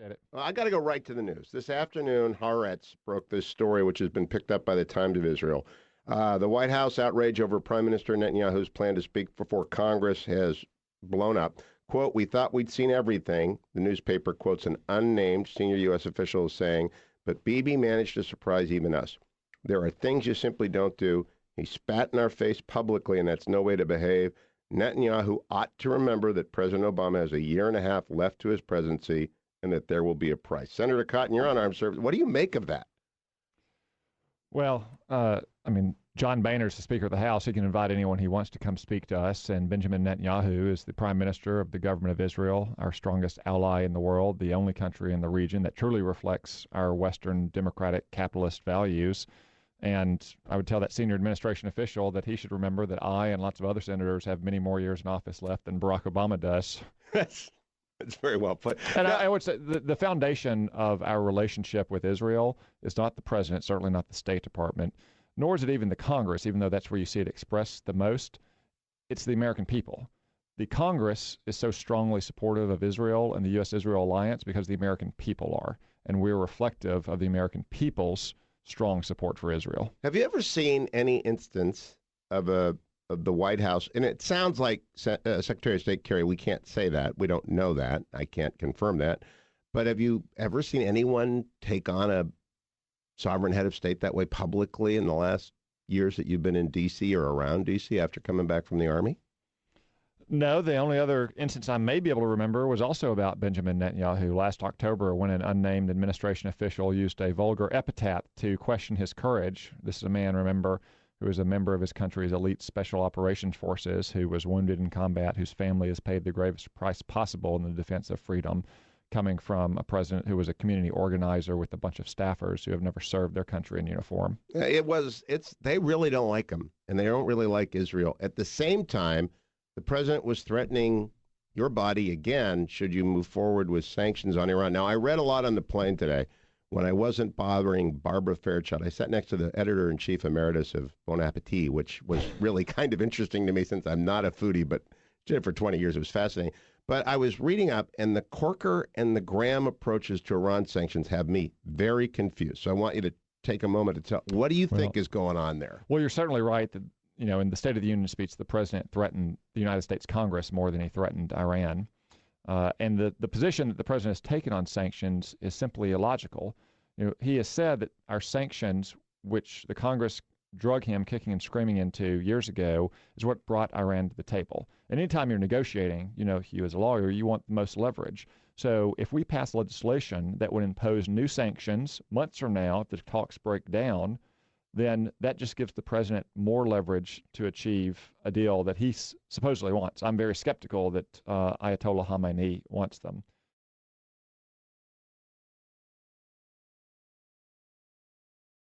Appreciate it. Well, I got to go right to the news. This afternoon, Haaretz broke this story, which has been picked up by the Times of Israel. The White House outrage over Prime Minister Netanyahu's plan to speak before Congress has blown up. Quote, we thought we'd seen everything. The newspaper quotes an unnamed senior U.S. official saying, but Bibi managed to surprise even us. There are things you simply don't do. He spat in our face publicly, and that's no way to behave. Netanyahu ought to remember that President Obama has a year and a half left to his presidency and that there will be a price. Senator Cotton, you're on armed service. What do you make of that? Well, John Boehner's the Speaker of the House. He can invite anyone he wants to come speak to us. And Benjamin Netanyahu is the Prime Minister of the government of Israel, our strongest ally in the world, the only country in the region that truly reflects our Western democratic capitalist values. And I would tell that senior administration official that he should remember that I and lots of other senators have many more years in office left than Barack Obama does. It's very well put. And I would say the foundation of our relationship with Israel is not the president, certainly not the State Department, nor is it even the Congress, even though that's where you see it expressed the most. It's the American people. The Congress is so strongly supportive of Israel and the U.S.-Israel alliance because the American people are, and we're reflective of the American people's strong support for Israel. Have you ever seen any instance of the White House? And it sounds like Secretary of State Kerry. We can't say that. We don't know that. I can't confirm that. But have you ever seen anyone take on a sovereign head of state that way publicly in the last years that you've been in D.C. or around D.C. after coming back from the Army? No, the only other instance I may be able to remember was also about Benjamin Netanyahu last October when an unnamed administration official used a vulgar epithet to question his courage. This is a man, remember, who is a member of his country's elite special operations forces, who was wounded in combat, whose family has paid the gravest price possible in the defense of freedom, coming from a president who was a community organizer with a bunch of staffers who have never served their country in uniform. They really don't like him, and they don't really like Israel. At the same time, the president was threatening your body again should you move forward with sanctions on Iran. Now, I read a lot on the plane today. When I wasn't bothering Barbara Fairchild, I sat next to the editor-in-chief emeritus of Bon Appetit, which was really kind of interesting to me since I'm not a foodie, but did it for 20 years. It was fascinating. But I was reading up, and the Corker and the Graham approaches to Iran sanctions have me very confused. So I want you to take a moment to tell, what do you think is going on there? Well, you're certainly right that, in the State of the Union speech, the president threatened the United States Congress more than he threatened Iran. And the position that the president has taken on sanctions is simply illogical. He has said that our sanctions, which the Congress drug him kicking and screaming into years ago, is what brought Iran to the table. And anytime you're negotiating, you as a lawyer, you want the most leverage. So if we pass legislation that would impose new sanctions months from now, if the talks break down, then that just gives the president more leverage to achieve a deal that he supposedly wants. I'm very skeptical that Ayatollah Khamenei wants them.